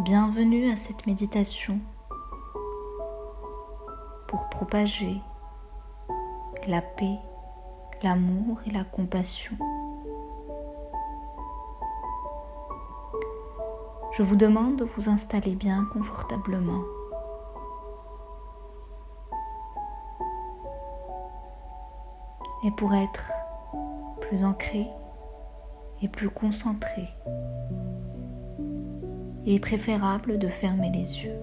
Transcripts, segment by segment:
Bienvenue à cette méditation pour propager la paix, l'amour et la compassion. Je vous demande de vous installer bien confortablement. Et pour être plus ancré et plus concentré, il est préférable de fermer les yeux.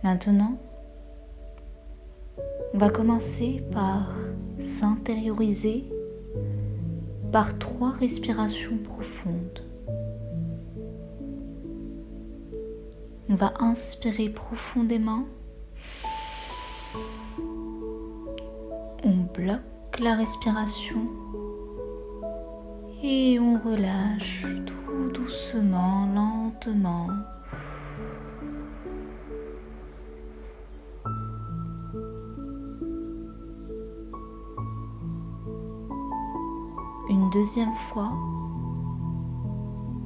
Maintenant, on va commencer par s'intérioriser par 3 respirations profondes. On va inspirer profondément. On bloque la respiration et on relâche tout doucement, lentement. Une deuxième fois,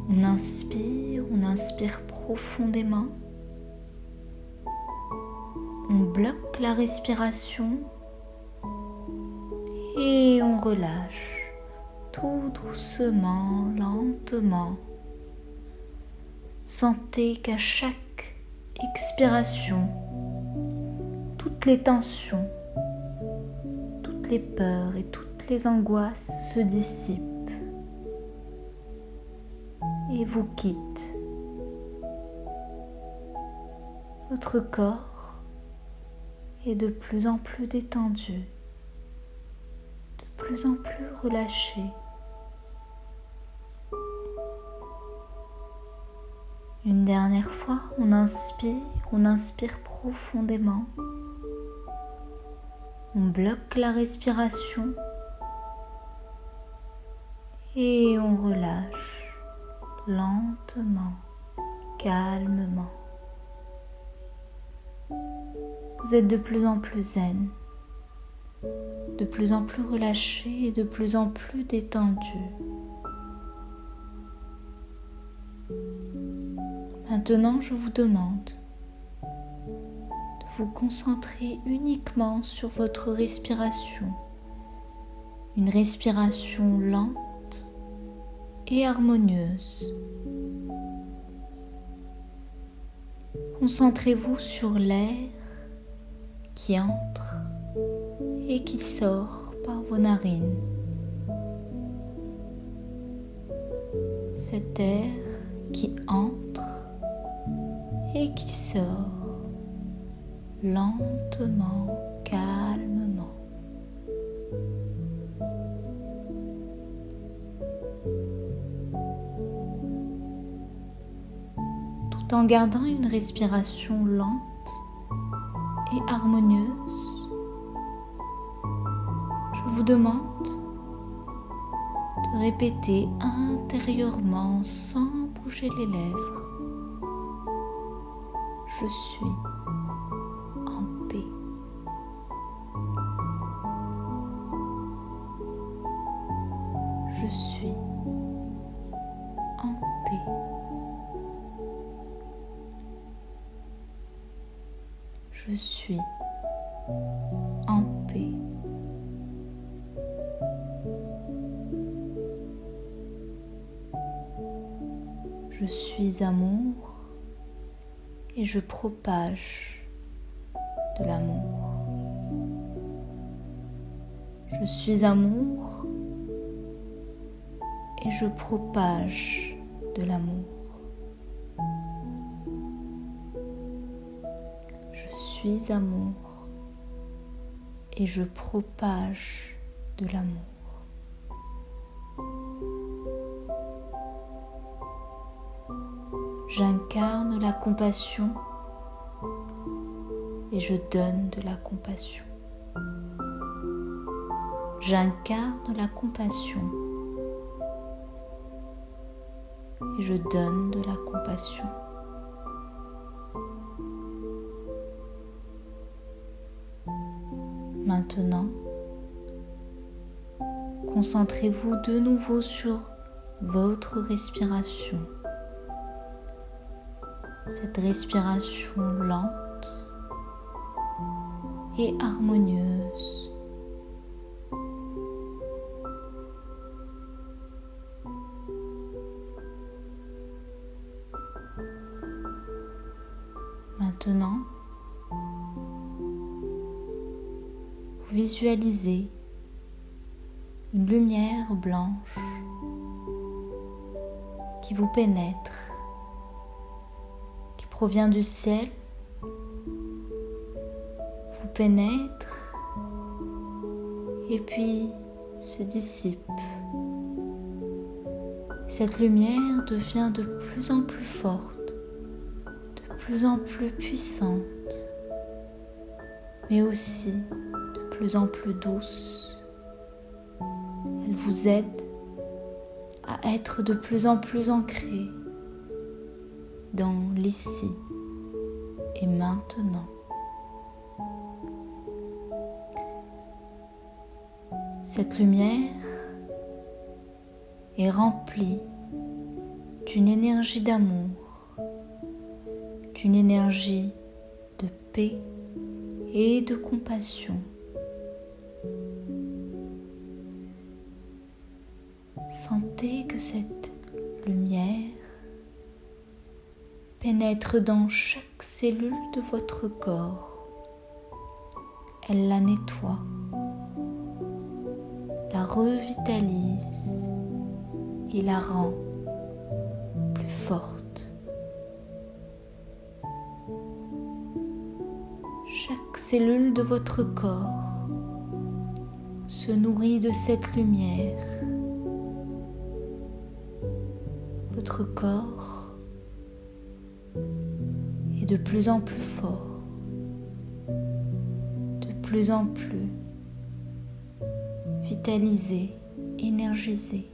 on inspire profondément. On bloque la respiration et on relâche tout doucement, lentement. Sentez qu'à chaque expiration, toutes les tensions, toutes les peurs et toutes les angoisses se dissipent et vous quittent. Votre corps est de plus en plus détendu, de plus en plus relâché. Une dernière fois, on inspire profondément. On bloque la respiration et on relâche lentement, calmement. Vous êtes de plus en plus zen, de plus en plus relâché et de plus en plus détendu. Maintenant, je vous demande de vous concentrer uniquement sur votre respiration. Une respiration lente et harmonieuse. Concentrez-vous sur l'air qui entre et qui sort par vos narines. Cet air qui entre et qui sort lentement, calmement. Tout en gardant une respiration lente et harmonieuse, je vous demande de répéter intérieurement sans bouger les lèvres. Je suis en paix. Je suis en paix. Je suis en paix. Je suis amour et je propage de l'amour. Je suis amour et je propage de l'amour. Je suis amour et je propage de l'amour. J'incarne la compassion et je donne de la compassion. J'incarne la compassion et je donne de la compassion. Maintenant, concentrez-vous de nouveau sur votre respiration. Cette respiration lente et harmonieuse. Maintenant, vous visualisez une lumière blanche qui vous pénètre, qui provient du ciel, vous pénètre et puis se dissipe. Cette lumière devient de plus en plus forte, de plus en plus puissante, mais aussi de plus en plus douce. Elle vous aide à être de plus en plus ancré dans l'ici et maintenant. Cette lumière est remplie d'une énergie d'amour, d'une énergie de paix et de compassion. Sentez que cette lumière pénètre dans chaque cellule de votre corps. Elle la nettoie, la revitalise et la rend plus forte. Chaque cellule de votre corps se nourrit de cette lumière. Votre corps est de plus en plus fort, de plus en plus vitalisé, énergisé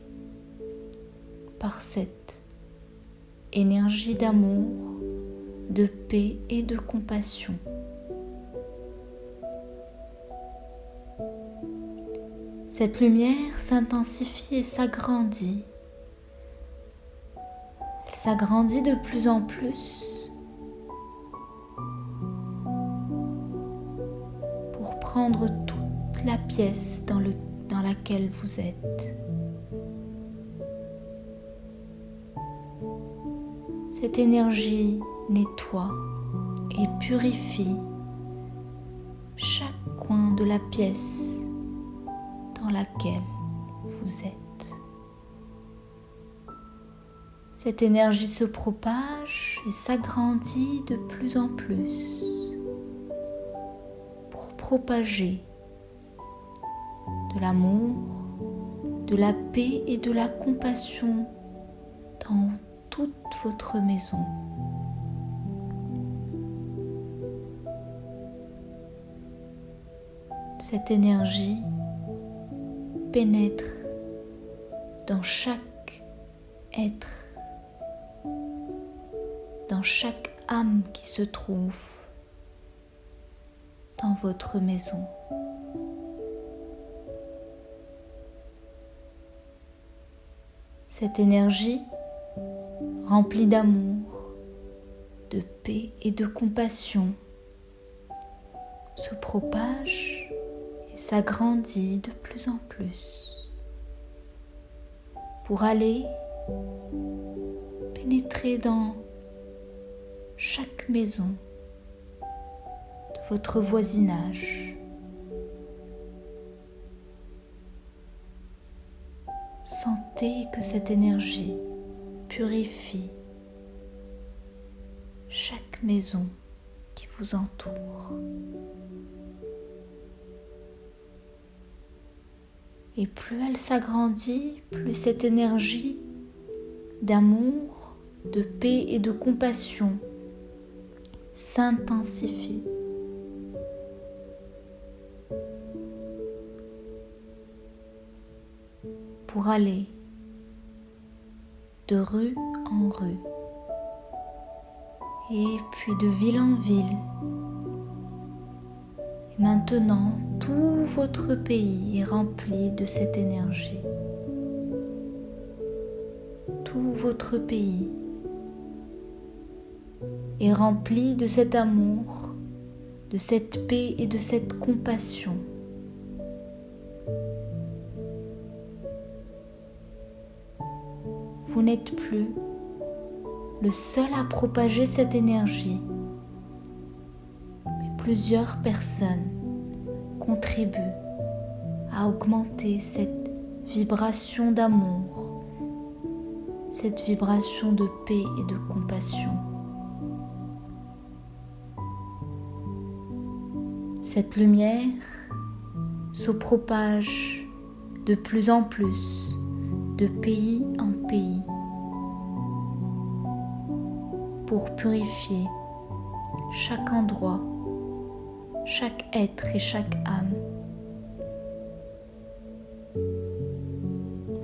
par cette énergie d'amour, de paix et de compassion. Cette lumière s'intensifie et s'agrandit. Elle s'agrandit de plus en plus pour prendre toute la pièce dans laquelle vous êtes. Cette énergie nettoie et purifie chaque coin de la pièce dans laquelle vous êtes. Cette énergie se propage et s'agrandit de plus en plus pour propager de l'amour, de la paix et de la compassion dans toute votre maison. Cette énergie pénètre dans chaque être, dans chaque âme qui se trouve dans votre maison. Cette énergie remplie d'amour, de paix et de compassion se propage et s'agrandit de plus en plus pour aller pénétrer dans chaque maison de votre voisinage. Sentez que cette énergie purifie chaque maison qui vous entoure. Et plus elle s'agrandit, plus cette énergie d'amour, de paix et de compassion s'intensifie. Pour aller de rue en rue et puis de ville en ville. Et maintenant, tout tout votre pays est rempli de cette énergie. Tout votre pays est rempli de cet amour, de cette paix et de cette compassion. Vous n'êtes plus le seul à propager cette énergie, mais plusieurs personnes contribuent à augmenter cette vibration d'amour, cette vibration de paix et de compassion. Cette lumière se propage de plus en plus, de pays en pays, pour purifier chaque endroit, chaque être et chaque âme.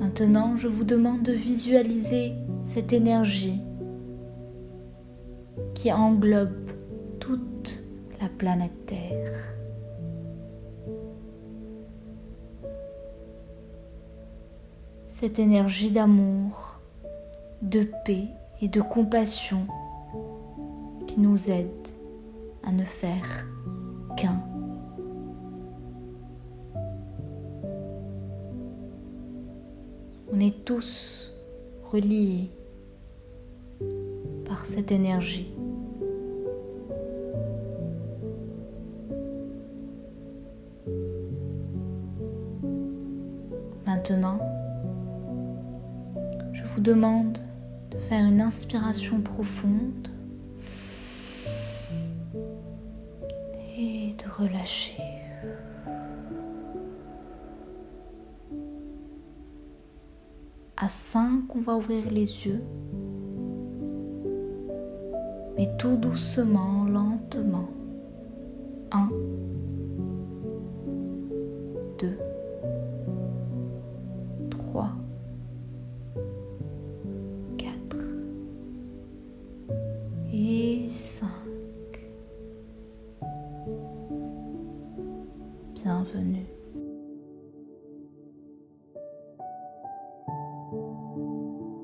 Maintenant, je vous demande de visualiser cette énergie qui englobe toute la planète Terre. Cette énergie d'amour, de paix et de compassion qui nous aide à ne faire qu'un. On est tous reliés par cette énergie. Maintenant, je vous demande de faire une inspiration profonde et de relâcher. À 5, on va ouvrir les yeux, mais tout doucement, lentement. 1, 2, 3, 4 et 5. Bienvenue.